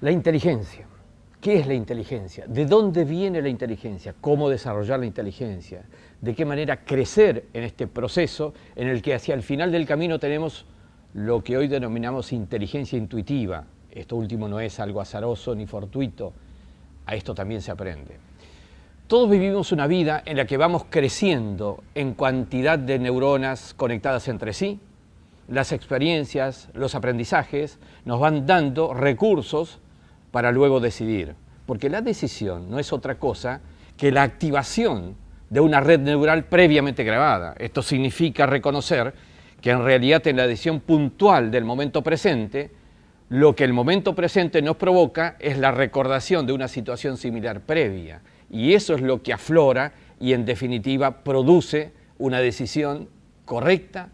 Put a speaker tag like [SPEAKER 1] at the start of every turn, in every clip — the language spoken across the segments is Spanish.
[SPEAKER 1] La inteligencia. ¿Qué es la inteligencia? ¿De dónde viene la inteligencia? ¿Cómo desarrollar la inteligencia? ¿De qué manera crecer en este proceso en el que hacia el final del camino tenemos lo que hoy denominamos inteligencia intuitiva? Esto último no es algo azaroso ni fortuito, a esto también se aprende. Todos vivimos una vida en la que vamos creciendo en cantidad de neuronas conectadas entre sí. Las experiencias, los aprendizajes nos van dando recursos para luego decidir. Porque la decisión no es otra cosa que la activación de una red neural previamente grabada. Esto significa reconocer que en realidad en la decisión puntual del momento presente, lo que el momento presente nos provoca es la recordación de una situación similar previa. Y eso es lo que aflora y en definitiva produce una decisión correcta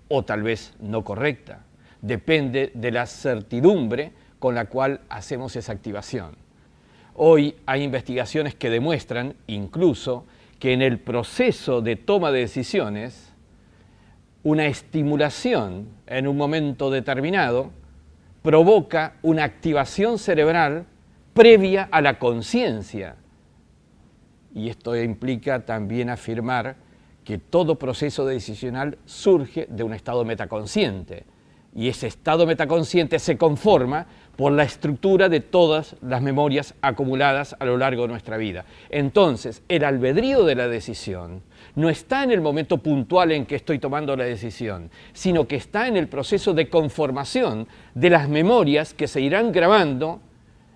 [SPEAKER 1] o tal vez no correcta. Depende de la certidumbre con la cual hacemos esa activación. Hoy hay investigaciones que demuestran incluso que en el proceso de toma de decisiones, una estimulación en un momento determinado provoca una activación cerebral previa a la conciencia. Y esto implica también afirmar que todo proceso decisional surge de un estado metaconsciente. Y ese estado metaconsciente se conforma por la estructura de todas las memorias acumuladas a lo largo de nuestra vida. Entonces, el albedrío de la decisión no está en el momento puntual en que estoy tomando la decisión, sino que está en el proceso de conformación de las memorias que se irán grabando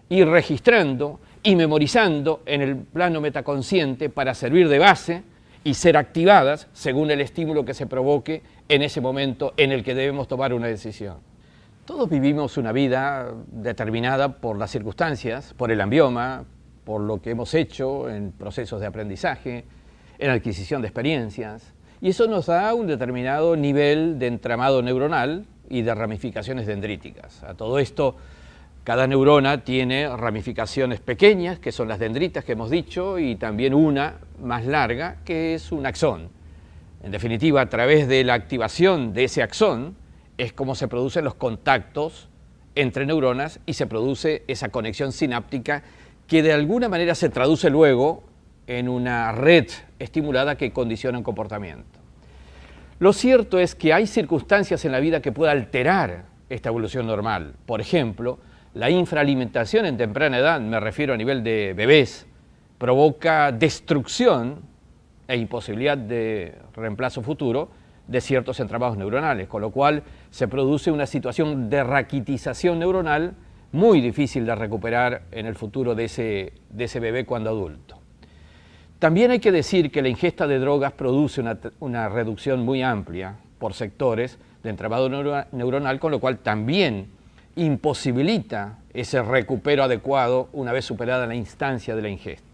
[SPEAKER 1] y registrando y memorizando en el plano metaconsciente para servir de base y ser activadas según el estímulo que se provoque en ese momento en el que debemos tomar una decisión. Todos vivimos una vida determinada por las circunstancias, por el ambioma, por lo que hemos hecho en procesos de aprendizaje, en adquisición de experiencias, y eso nos da un determinado nivel de entramado neuronal y de ramificaciones dendríticas. A todo esto, cada neurona tiene ramificaciones pequeñas, que son las dendritas que hemos dicho, y también una más larga, que es un axón. En definitiva, a través de la activación de ese axón, es como se producen los contactos entre neuronas y se produce esa conexión sináptica que de alguna manera se traduce luego en una red estimulada que condiciona un comportamiento. Lo cierto es que hay circunstancias en la vida que pueden alterar esta evolución normal. Por ejemplo, la infraalimentación en temprana edad, me refiero a nivel de bebés, provoca destrucción e imposibilidad de reemplazo futuro de ciertos entramados neuronales, con lo cual se produce una situación de raquitización neuronal muy difícil de recuperar en el futuro de ese bebé cuando adulto. También hay que decir que la ingesta de drogas produce una reducción muy amplia por sectores de entramado neuronal, con lo cual también imposibilita ese recupero adecuado una vez superada la instancia de la ingesta.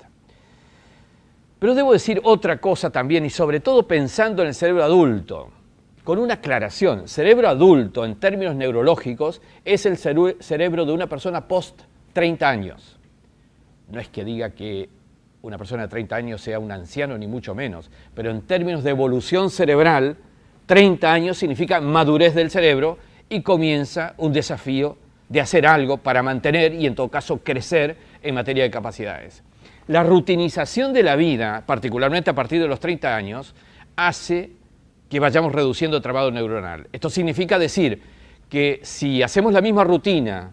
[SPEAKER 1] Pero debo decir otra cosa también, y sobre todo pensando en el cerebro adulto, con una aclaración. Cerebro adulto, en términos neurológicos, es el cerebro de una persona post 30 años. No es que diga que una persona de 30 años sea un anciano, ni mucho menos, pero en términos de evolución cerebral, 30 años significa madurez del cerebro y comienza un desafío de hacer algo para mantener y en todo caso crecer en materia de capacidades. La rutinización de la vida, particularmente a partir de los 30 años, hace que vayamos reduciendo el trabajo neuronal. Esto significa decir que si hacemos la misma rutina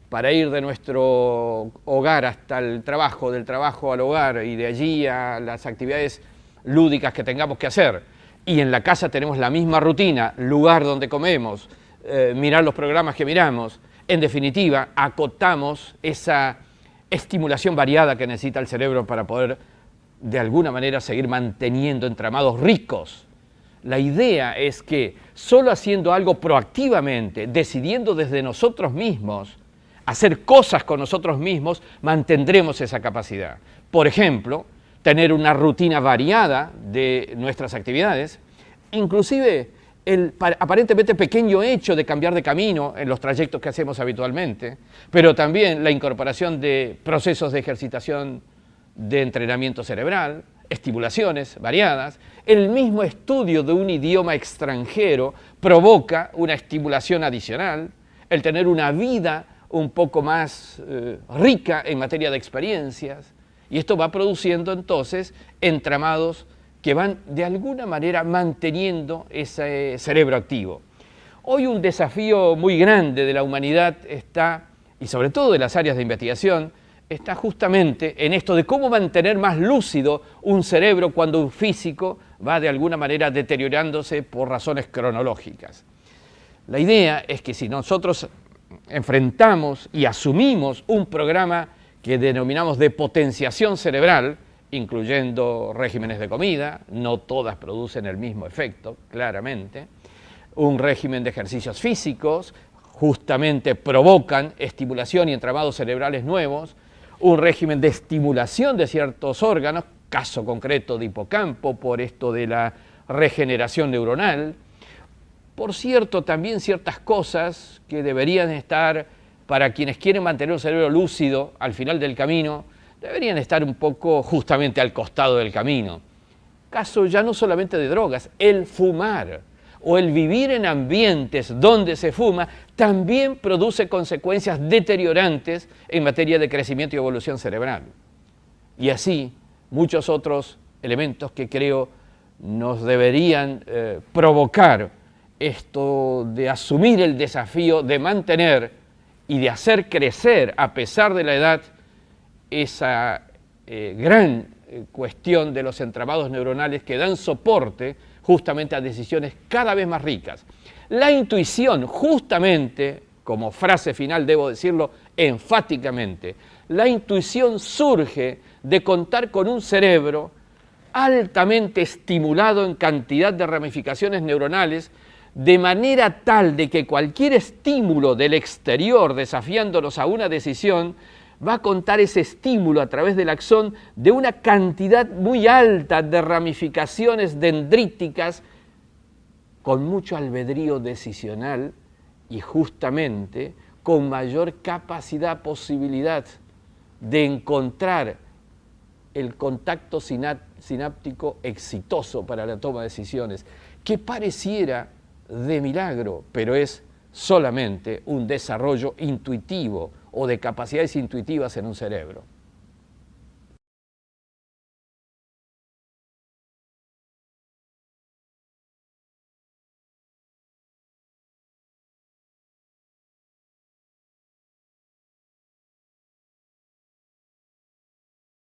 [SPEAKER 1] para ir de nuestro hogar hasta el trabajo, del trabajo al hogar y de allí a las actividades lúdicas que tengamos que hacer, y en la casa tenemos la misma rutina, lugar donde comemos, mirar los programas que miramos, en definitiva, acotamos esa estimulación variada que necesita el cerebro para poder de alguna manera seguir manteniendo entramados ricos. La idea es que solo haciendo algo proactivamente, decidiendo desde nosotros mismos, hacer cosas con nosotros mismos, mantendremos esa capacidad. Por ejemplo, tener una rutina variada de nuestras actividades, inclusive el aparentemente pequeño hecho de cambiar de camino en los trayectos que hacemos habitualmente, pero también la incorporación de procesos de ejercitación de entrenamiento cerebral, estimulaciones variadas. El mismo estudio de un idioma extranjero provoca una estimulación adicional. El tener una vida un poco más rica en materia de experiencias, y esto va produciendo entonces entramados que van de alguna manera manteniendo ese cerebro activo. Hoy un desafío muy grande de la humanidad está, y sobre todo de las áreas de investigación, está justamente en esto de cómo mantener más lúcido un cerebro cuando un físico va de alguna manera deteriorándose por razones cronológicas. La idea es que si nosotros enfrentamos y asumimos un programa que denominamos de potenciación cerebral, incluyendo regímenes de comida, no todas producen el mismo efecto, claramente, un régimen de ejercicios físicos, justamente provocan estimulación y entramados cerebrales nuevos, un régimen de estimulación de ciertos órganos, caso concreto de hipocampo, por esto de la regeneración neuronal. Por cierto, también ciertas cosas que deberían estar, para quienes quieren mantener un cerebro lúcido al final del camino, deberían estar un poco justamente al costado del camino. Caso ya no solamente de drogas, el fumar o el vivir en ambientes donde se fuma también produce consecuencias deteriorantes en materia de crecimiento y evolución cerebral. Y así muchos otros elementos que creo nos deberían provocar esto de asumir el desafío de mantener y de hacer crecer, a pesar de la edad, esa gran cuestión de los entramados neuronales que dan soporte justamente a decisiones cada vez más ricas. La intuición, justamente, como frase final debo decirlo enfáticamente, la intuición surge de contar con un cerebro altamente estimulado en cantidad de ramificaciones neuronales, de manera tal de que cualquier estímulo del exterior desafiándonos a una decisión va a contar ese estímulo a través del axón de una cantidad muy alta de ramificaciones dendríticas con mucho albedrío decisional y justamente con mayor capacidad, posibilidad de encontrar el contacto sináptico exitoso para la toma de decisiones, que pareciera de milagro, pero es solamente un desarrollo intuitivo o de capacidades intuitivas en un cerebro.